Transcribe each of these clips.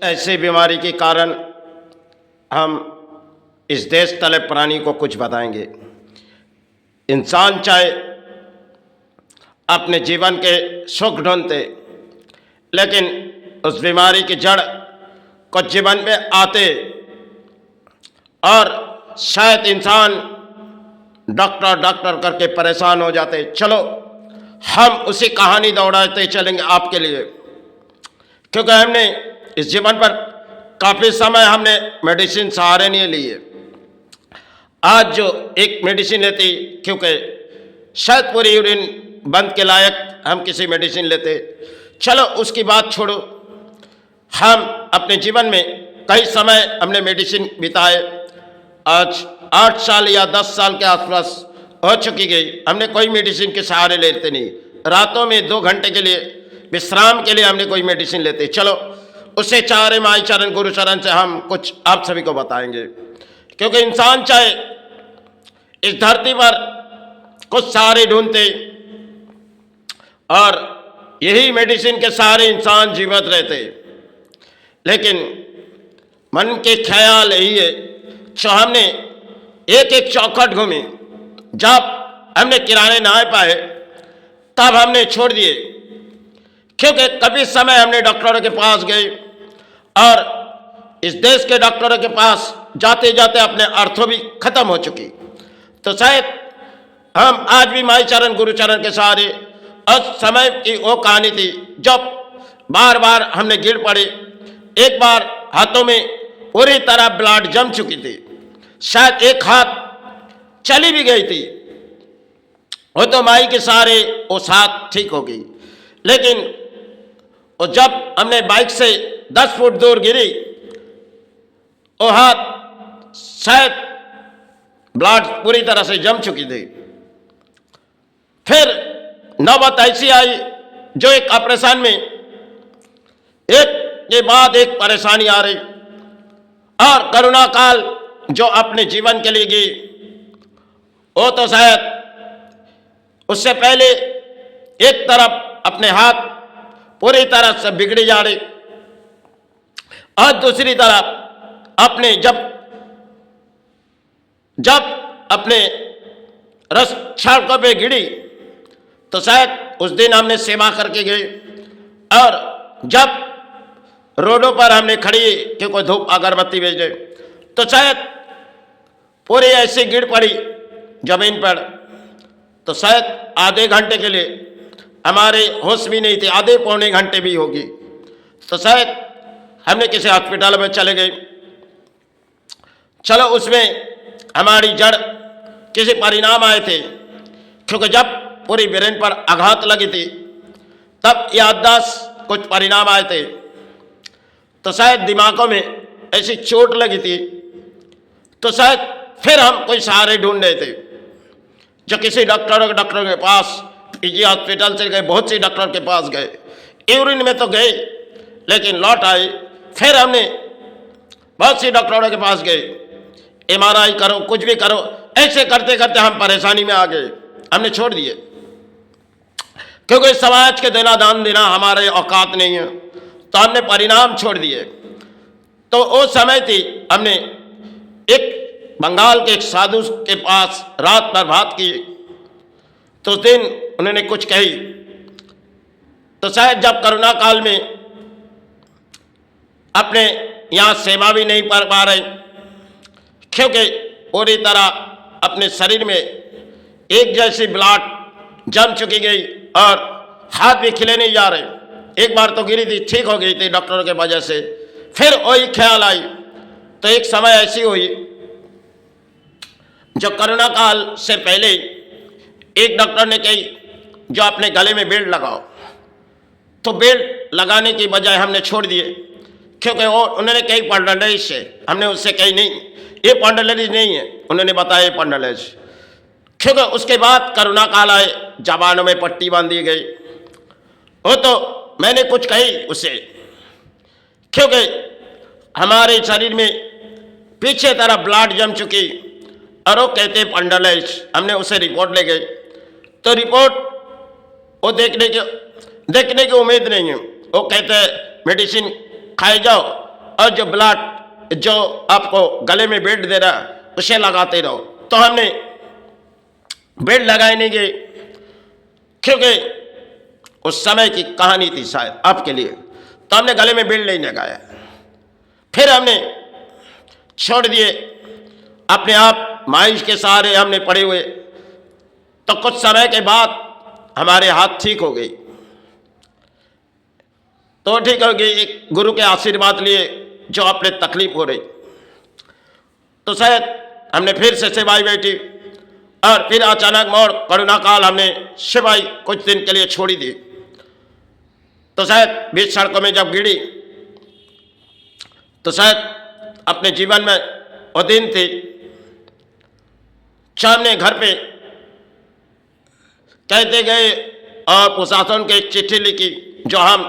ऐसी बीमारी के कारण हम इस देश तले प्राणी को कुछ बताएंगे। इंसान चाहे अपने जीवन के सुख ढूंढते, लेकिन उस बीमारी की जड़ को जीवन में आते और शायद इंसान डॉक्टर डॉक्टर करके परेशान हो जाते। चलो हम उसी कहानी दौड़ाते चलेंगे आपके लिए, क्योंकि हमने इस जीवन पर काफ़ी समय हमने मेडिसिन सहारे नहीं लिए। आज जो एक मेडिसिन लेती, क्योंकि शायद पूरी यूरिन बंद के लायक हम किसी मेडिसिन लेते, चलो उसकी बात छोड़ो। हम अपने जीवन में कई समय हमने मेडिसिन बिताए। आज 8 साल या 10 साल के आसपास हो चुकी गई, हमने कोई मेडिसिन के सहारे लेते नहीं। रातों में 2 घंटे के लिए विश्राम के लिए हमने कोई मेडिसिन लेते। चलो उससे चारे माई चरण गुरु चरण से हम कुछ आप सभी को बताएंगे, क्योंकि इंसान चाहे इस धरती पर कुछ सहारे ढूंढते और यही मेडिसिन के सहारे इंसान जीवित रहते, लेकिन मन के ख्याल यही है जो हमने एक एक चौखट घूमी। जब हमने किराने ना पाए तब हमने छोड़ दिए, क्योंकि कभी समय हमने डॉक्टरों के पास गए और इस देश के डॉक्टरों के पास जाते जाते अपने अर्थों भी खत्म हो चुकी। तो शायद हम आज भी माई चरण गुरु चरण के सहारे उस समय की वो कहानी थी जब बार बार हमने गिर पड़े। एक बार हाथों में पूरी तरह ब्लड जम चुकी थी, शायद एक हाथ चली भी गई थी, वो तो माई के सहारे वो हाथ ठीक हो गई। लेकिन वो जब हमने बाइक से 10 फुट दूर गिरी, वो हाथ शायद ब्लड पूरी तरह से जम चुकी थी। फिर नौबत ऐसी आई जो एक ऑपरेशन में एक के बाद एक परेशानी आ रही, और करुणा काल जो अपने जीवन के लिए गई, वो तो शायद उससे पहले एक तरफ अपने हाथ पूरी तरह से बिगड़ी जा रही और दूसरी तरफ अपने जब अपने सड़कों पे गिरी तो शायद उस दिन हमने सेवा करके गए, और जब रोडों पर हमने खड़ी कि कोई धूप अगरबत्ती भेज दे तो शायद पूरी ऐसी गिर पड़ी जमीन पर, तो शायद आधे घंटे के लिए हमारे होश भी नहीं थे, आधे पौने घंटे भी होगी। तो शायद हमने किसी हॉस्पिटल में चले गए। चलो उसमें हमारी जड़ किसी परिणाम आए थे, क्योंकि जब पूरी ब्रेन पर आघात लगी थी तब याददाश्त कुछ परिणाम आए थे। तो शायद दिमागों में ऐसी चोट लगी थी, तो शायद फिर हम कोई सहारे ढूंढ रहे थे, जो किसी डॉक्टरों के पास, पीजी हॉस्पिटल से गए, बहुत सी डॉक्टर के पास गए, यूरिन में तो गए लेकिन लौट आए। फिर हमने बहुत सी डॉक्टरों के पास गए, MRI करो, कुछ भी करो, ऐसे करते करते हम परेशानी में आ गए, हमने छोड़ दिए, क्योंकि समाज के देना दान देना हमारे औकात नहीं है, तो हमने परिणाम छोड़ दिए। तो वो समय थी, हमने एक बंगाल के एक साधु के पास रात भर बात की, तो उस दिन उन्होंने कुछ कही। तो शायद जब कोरोना काल में अपने यहाँ सेवा भी नहीं कर पा रहे, क्योंकि पूरी तरह अपने शरीर में एक जैसी ब्लड जम चुकी गई और हाथ भी खिले नहीं जा रहे। एक बार तो गिरी थी, ठीक हो गई थी डॉक्टरों के वजह से, फिर वही ख्याल आई। तो एक समय ऐसी हुई जो कोरोना काल से पहले एक डॉक्टर ने कही जो अपने गले में बेल्ट लगाओ, तो बेल्ट लगाने की बजाय हमने छोड़ दिए, क्योंकि वो उन्होंने कही पंडलेज से, हमने उससे कही नहीं ये पंडलेज नहीं है, उन्होंने बताया पंडलेज। क्योंकि उसके बाद कोरोना काल आए, जबानों में पट्टी बांध दी गई, वो तो मैंने कुछ कही उसे, क्योंकि हमारे शरीर में पीछे तरफ ब्लड जम चुकी और वो कहते पंडलेज। हमने उसे रिपोर्ट ले गए, तो रिपोर्ट वो देखने की उम्मीद नहीं है, वो कहते मेडिसिन खाए जाओ और जो ब्लड जो आपको गले में बेल्ट दे रहा उसे लगाते रहो। तो हमने बेल्ट लगाए नहीं गए, क्योंकि उस समय की कहानी थी शायद आपके लिए, तो हमने गले में बेल्ट नहीं लगाया। फिर हमने छोड़ दिए अपने आप, माइश के सहारे हमने पड़े हुए। तो कुछ समय के बाद हमारे हाथ ठीक हो गई, तो ठीक हो गई, एक गुरु के आशीर्वाद लिए जो अपने तकलीफ हो रही। तो शायद हमने फिर से सेवाई बैठी, और फिर अचानक मोड़ कोरोना काल हमने सेवाई कुछ दिन के लिए छोड़ी दी। तो शायद बीच सड़कों में जब गिरी, तो शायद अपने जीवन में वो दिन थी, सामने घर पे कहते गए और प्रशासन के एक चिट्ठी लिखी, जो हम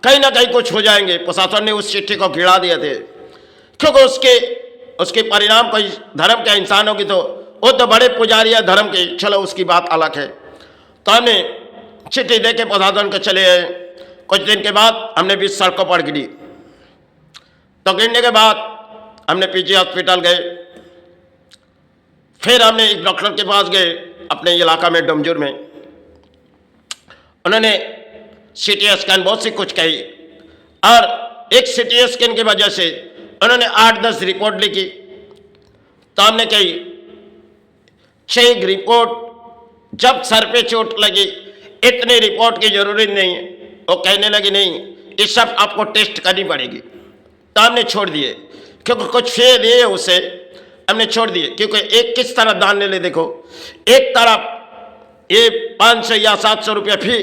कहीं ना कहीं कुछ हो जाएंगे। प्रशासन ने उस चिट्ठी को गिरा दिए थे, क्योंकि उसके परिणाम कोई धर्म के इंसान होगी तो वो तो बड़े पुजारी है धर्म के, चलो उसकी बात अलग है। तो हमने चिट्ठी दे के प्रशासन के चले आए। कुछ दिन के बाद हमने बीच सड़कों पर गिरी, तो गिरने के बाद हमने पीजी हॉस्पिटल गए। फिर हमने एक डॉक्टर के पास गए अपने इलाका में डमजूर में। उन्होंने सीटी स्कैन बहुत सी कुछ कही, और एक सीटी स्कैन की वजह से उन्होंने 8-10 रिपोर्ट लिखी। तो हमने कही 6 रिपोर्ट, जब सर पे चोट लगी इतनी रिपोर्ट की जरूरत नहीं है। वो कहने लगी नहीं, ये सब आपको टेस्ट करनी पड़ेगी। तो हमने छोड़ दिए, क्योंकि कुछ फेल दिए उसे हमने छोड़ दिए। क्योंकि एक किस तरह दान ले ले, देखो एक तरफ ये 500 या 700 रुपये फी,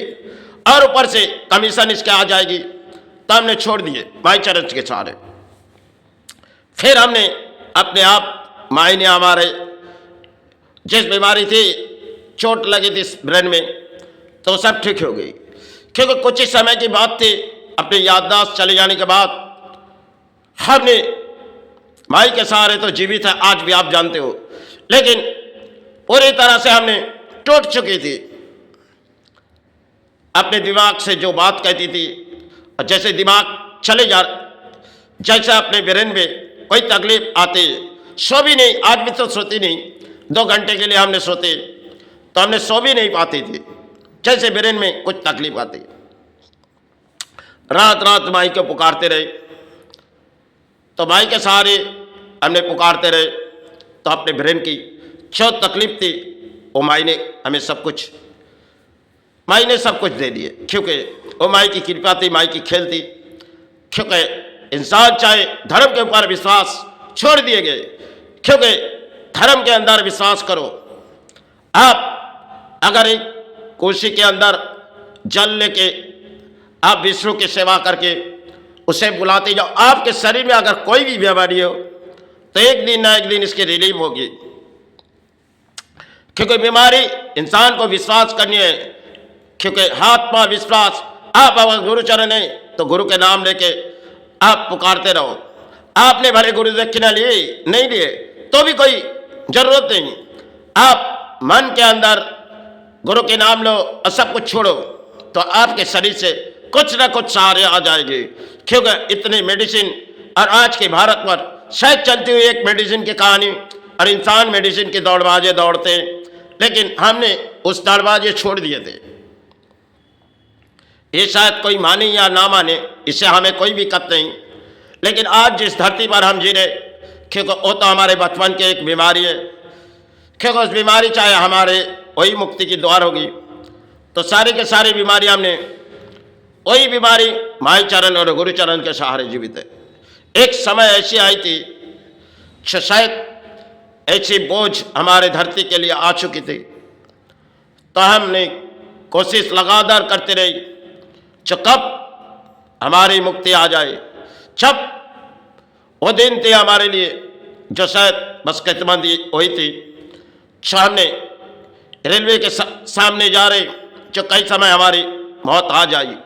और ऊपर से कमीशन इसके आ जाएगी। तो हमने छोड़ दिए भाई चरच के सहारे। फिर हमने अपने आप माई ने हमारे जिस बीमारी थी, चोट लगी थी ब्रेन में, तो सब ठीक हो गई। क्योंकि कुछ ही समय की बात थी, अपनी याददाश्त चले जाने के बाद हमने माई के सहारे तो जीवित है, आज भी आप जानते हो, लेकिन पूरी तरह से हमने टूट चुकी थी। अपने दिमाग से जो बात कहती थी, और जैसे दिमाग चले जा, जैसे अपने ब्रेन में कोई तकलीफ आती, सो भी नहीं, आज भी तो सोती नहीं, 2 घंटे के लिए हमने सोते तो हमने सो भी नहीं पाती थी, जैसे ब्रेन में कुछ तकलीफ आती। रात रात माई को पुकारते रहे, तो माई के सहारे हमने पुकारते रहे। तो अपने ब्रेन की जो तकलीफ थी वो माई ने हमें सब कुछ दे दिए, क्योंकि वो माई की कृपा थी, माई की खेल थी। क्योंकि इंसान चाहे धर्म के ऊपर विश्वास छोड़ दिए गए, क्योंकि धर्म के अंदर विश्वास करो। आप अगर एक कोशी के अंदर जल लेके आप विष्णु की सेवा करके उसे बुलाते जाओ, आपके शरीर में अगर कोई भी बीमारी हो तो एक दिन ना एक दिन इसकी रिलीफ होगी। क्योंकि बीमारी इंसान को विश्वास करनी है, क्योंकि हाथ पांव विश्वास। आप अगर गुरु चरण है तो गुरु के नाम लेके आप पुकारते रहो। आपने भले गुरु दक्षिणा लिए नहीं लिए तो भी कोई जरूरत नहीं, आप मन के अंदर गुरु के नाम लो और सब कुछ छोड़ो, तो आपके शरीर से कुछ ना कुछ सहारे आ जाएंगे। क्योंकि इतनी मेडिसिन, और आज के भारत पर शायद चलती हुई एक मेडिसिन की कहानी, और इंसान मेडिसिन के दौड़बाजे दौड़ते, लेकिन हमने उस दौड़बाजे छोड़ दिए थे। ये शायद कोई माने या ना माने, इससे हमें कोई भी दिक्कत नहीं, लेकिन आज जिस धरती पर हम जी रहे, क्योंकि वो तो हमारे बचपन की एक बीमारी है, क्योंकि उस बीमारी चाहे हमारे वही मुक्ति की द्वार होगी। तो सारी के सारी बीमारी हमने वही बीमारी माई चरण और गुरु चरण के सहारे जीवित है। एक समय ऐसी आई थी, शायद ऐसी बोझ हमारे धरती के लिए आ चुकी थी, तो हमने कोशिश लगातार करते रही, जो कब हमारी मुक्ति आ जाए। जब वो दिन थे हमारे लिए, जो शायद बसकतमंदी हुई थी, सामने रेलवे के सामने जा रहे, जो कई समय हमारी मौत आ जाएगी।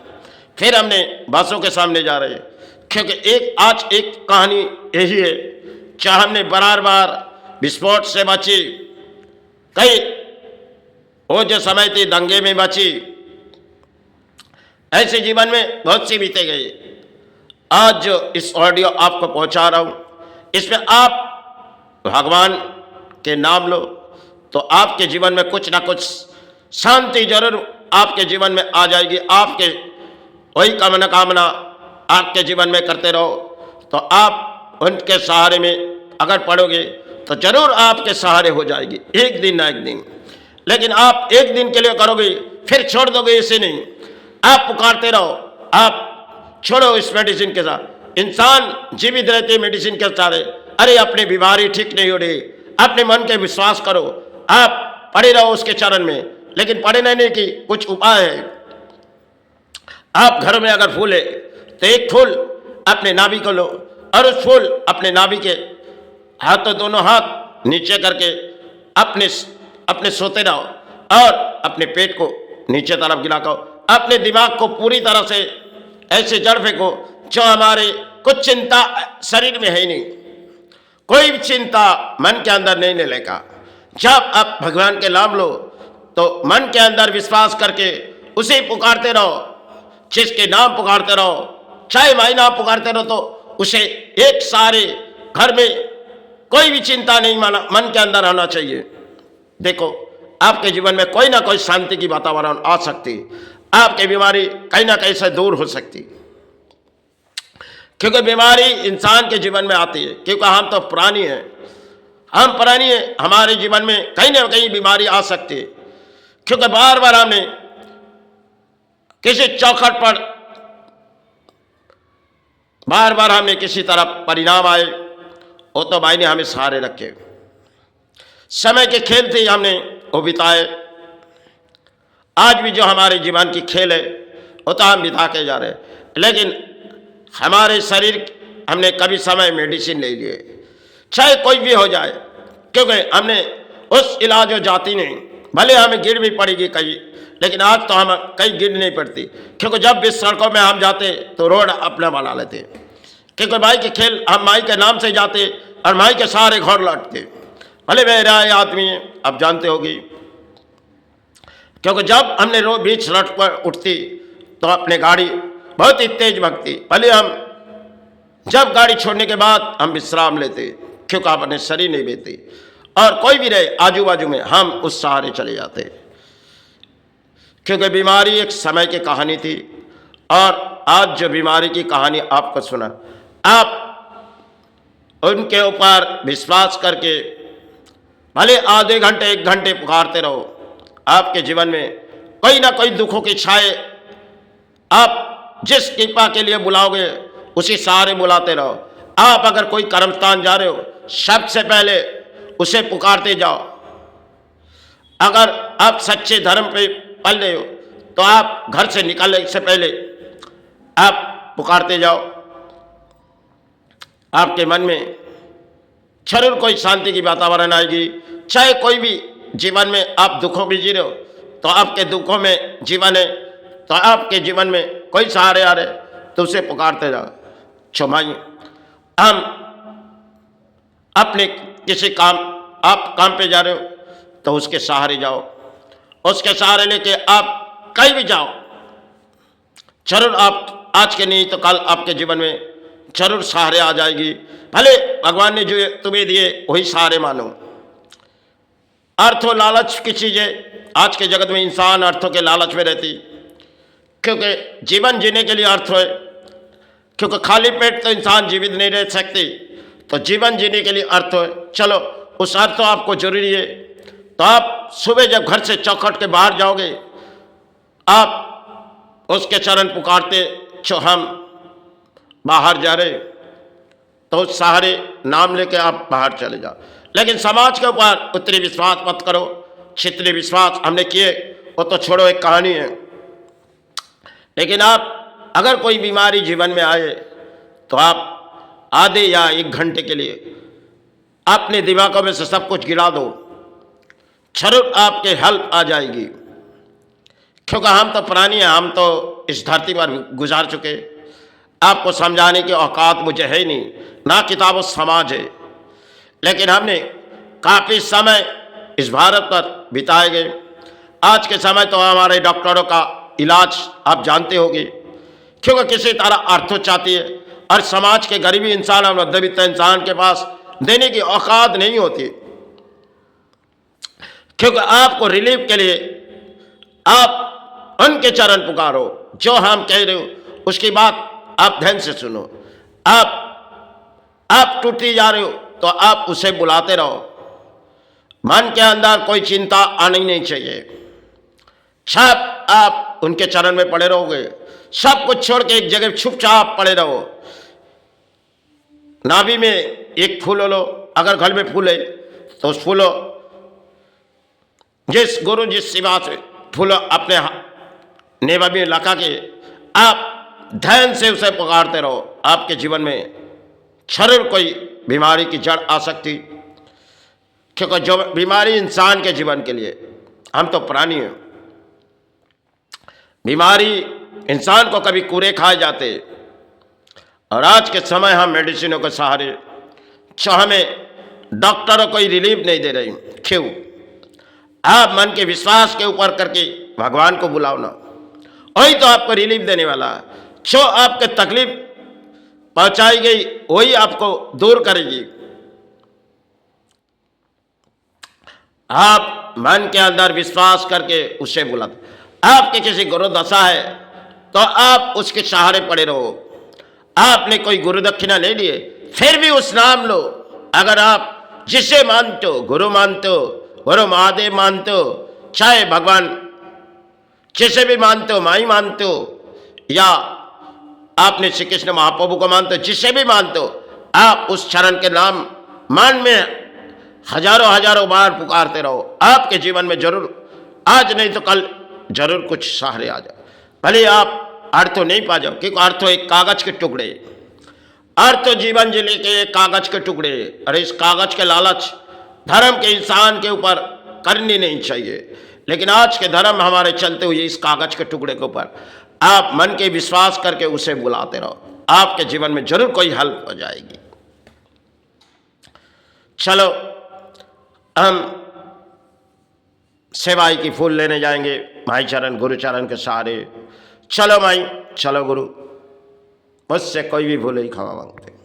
फिर हमने बसों के सामने जा रहे, क्योंकि आज एक कहानी यही है, चाहे हमने बार बार विस्फोट से बची, कई वो जो समय थी दंगे में बची, ऐसे जीवन में बहुत सी बीते गई। आज जो इस ऑडियो आपको पहुंचा रहा हूं, इसमें आप भगवान के नाम लो तो आपके जीवन में कुछ ना कुछ शांति जरूर आपके जीवन में आ जाएगी। आपके वही कामना आपके जीवन में करते रहो तो आप उनके सहारे में अगर पढ़ोगे तो जरूर आपके सहारे हो जाएगी एक दिन ना एक दिन। लेकिन आप एक दिन के लिए करोगे फिर छोड़ दोगे, इसे नहीं। आप पुकारते रहो, आप छोड़ो इस मेडिसिन के साथ। इंसान जीवित रहते मेडिसिन के साथ, अरे अपनी बीमारी ठीक नहीं हो रही, अपने मन के विश्वास करो, आप पड़े रहो उसके चरण में। लेकिन पड़े रहने की कुछ उपाय है। आप घर में अगर फूल है तो एक फूल अपने नाभि को लो और उस फूल अपने नाभि के हाथों दोनों हाथ नीचे करके अपने सोते रहो और अपने पेट को नीचे तरफ गिराओ। अपने दिमाग को पूरी तरह से ऐसे जड़ फेंको जो हमारे कुछ चिंता शरीर में है ही नहीं, कोई भी चिंता मन के अंदर नहीं लेगा। जब आप भगवान के नाम लो तो मन के अंदर विश्वास करके उसे पुकारते रहो, जिसके नाम पुकारते रहो, चाहे भाई नाम पुकारते रहो, तो उसे एक सारे घर में कोई भी चिंता नहीं मन के अंदर आना चाहिए। देखो आपके जीवन में कोई ना कोई शांति की वातावरण आ सकती, आपकी बीमारी कहीं ना कहीं से दूर हो सकती। क्योंकि बीमारी इंसान के जीवन में आती है, क्योंकि हम तो प्राणी हैं, हम प्राणी हैं, हमारे जीवन में कहीं ना कहीं बीमारी आ सकती है। क्योंकि बार बार हमने किसी चौखट पर बार बार हमने किसी तरह परिणाम आए, वो तो भाई ने हमें सहारे रखे। समय के खेल थे हमने वो बिताए, आज भी जो हमारे जीवन की खेल है वो तो हम बिता के जा रहे हैं। लेकिन हमारे शरीर हमने कभी समय मेडिसिन ले लिए, चाहे कोई भी हो जाए, क्योंकि हमने उस इलाज हो जाती नहीं। भले हमें गिर भी पड़ेगी कहीं, लेकिन आज तो हम कहीं गिर नहीं पड़ती, क्योंकि जब भी सड़कों में हम जाते तो रोड अपना बना लेते। क्योंकि माई के खेल, हम माई के नाम से जाते और माई के सारे घर लौटते। भले मेरा आदमी अब जानते होगी, क्योंकि जब हमने रोड बीच सड़क पर उठती तो अपने गाड़ी बहुत ही तेज भगती। भले हम जब गाड़ी छोड़ने के बाद हम विश्राम लेते, क्योंकि अपने शरीर नहीं बेते, और कोई भी रहे आजू बाजू में हम उस सहारे चले जाते। क्योंकि बीमारी एक समय की कहानी थी, और आज जो बीमारी की कहानी आपको सुना, आप उनके ऊपर विश्वास करके भले आधे घंटे एक घंटे पुकारते रहो, आपके जीवन में कोई ना कोई दुखों की छाए आप जिस कृपा के लिए बुलाओगे उसी सहारे बुलाते रहो। आप अगर कोई कर्मस्थान जा रहे हो, सबसे पहले उसे पुकारते जाओ। अगर आप सच्चे धर्म पे पल रहे हो तो आप घर से निकलने से पहले आप पुकारते जाओ। आपके मन में जरूर कोई शांति की वातावरण आएगी। चाहे कोई भी जीवन में आप दुखों में जी रहे हो तो आपके दुखों में जीवन है, तो आपके जीवन में कोई सहारे आ रहे तो उसे पुकारते जाओ। क्षमाइए, हम अपने किसी काम, आप काम पे जा रहे हो तो उसके सहारे जाओ, उसके सहारे लेके आप कहीं भी जाओ, जरूर आप आज के नहीं तो कल आपके जीवन में जरूर सहारे आ जाएगी। भले भगवान ने जो तुम्हें दिए वही सहारे मानो। अर्थ और लालच की चीजें आज के जगत में इंसान अर्थों के लालच में रहती, क्योंकि जीवन जीने के लिए अर्थ है। क्योंकि खाली पेट तो इंसान जीवित नहीं रह सकती, तो जीवन जीने के लिए अर्थ है। चलो उस अर्थ तो आपको जरूरी है। तो आप सुबह जब घर से चौखट के बाहर जाओगे, आप उसके चरण पुकारते जो हम बाहर जा रहे, तो उस सहारे नाम लेके आप बाहर चले जाओ। लेकिन समाज के ऊपर उतनी विश्वास मत करो, जितने विश्वास हमने किए वो तो छोड़ो, एक कहानी है। लेकिन आप अगर कोई बीमारी जीवन में आए तो आप आधे या एक घंटे के लिए अपने दिमागों में से सब कुछ गिरा दो, जरूर आपके हेल्प आ जाएगी। क्योंकि हम तो प्राणी हैं, हम तो इस धरती पर गुजार चुके। आपको समझाने की औकात मुझे है नहीं, ना किताब समाज है। लेकिन हमने काफ़ी समय इस भारत पर बिताए गए। आज के समय तो हमारे डॉक्टरों का इलाज आप जानते होंगे, क्योंकि किसी तरह अर्थो चाहती है, और समाज के गरीबी इंसान और मध्यवित्त इंसान के पास देने की औकात नहीं होती, क्योंकि आपको रिलीफ के लिए आप उनके चरण पुकारो। जो हम कह रहे हो उसकी बात आप ध्यान से सुनो। आप टूटती जा रहे हो तो आप उसे बुलाते रहो। मन के अंदर कोई चिंता आनी नहीं चाहिए। सब आप उनके चरण में पड़े रहोगे, सब कुछ छोड़ के एक जगह चुपचाप पड़े रहो। नाभि में एक फूल लो, अगर घर में फूल है तो उस फूलो जिस गुरु जिस सेवा से फूल अपने नेवा में लगा के आप ध्यान से उसे पुकारते रहो। आपके जीवन में जरूर कोई बीमारी की जड़ आ सकती, क्योंकि जो बीमारी इंसान के जीवन के लिए, हम तो प्राणी हैं, बीमारी इंसान को कभी कूड़े खाए जाते। और आज के समय हम मेडिसिनों के सहारे जो हमें डॉक्टरों कोई रिलीफ नहीं दे रही। क्यों? आप मन के विश्वास के ऊपर करके भगवान को बुलाओ ना, वही तो आपको रिलीफ देने वाला है। जो आपके तकलीफ पहुंचाई गई वही आपको दूर करेगी। आप मन के अंदर विश्वास करके उससे बुलाते। आपके किसी गुरु दशा है तो आप उसके सहारे पड़े रहो। आपने कोई गुरु दक्षिणा ले लिए फिर भी उस नाम लो। अगर आप जिसे मानते हो, गुरु मानते हो, गुरु महादेव मानते हो, चाहे भगवान जिसे भी मानते हो, माई मानते हो, या आपने श्री कृष्ण महाप्रभु को मानते हो, जिसे भी मानते हो, आप उस चरण के नाम मन में हजारों बार पुकारते रहो। आपके जीवन में जरूर आज नहीं तो कल जरूर कुछ सहारे आ जाए। भले आप अर्थ तो नहीं पा जाओ, क्योंकि अर्थ तो एक कागज के टुकड़े, अर्थ तो जीवन जिले के एक कागज के टुकड़े। और इस कागज के लालच धर्म के इंसान के ऊपर करनी नहीं चाहिए। लेकिन आज के धर्म हमारे चलते हुए इस कागज के टुकड़े के ऊपर आप मन के विश्वास करके उसे बुलाते रहो। आपके जीवन में जरूर कोई हेल्प हो जाएगी। चलो हम सेवाई की फूल लेने जाएंगे माई चरण गुरु चरण के सहारे। चलो माई, चलो गुरु, मुझसे कोई भी फूल ही खावा मांगते।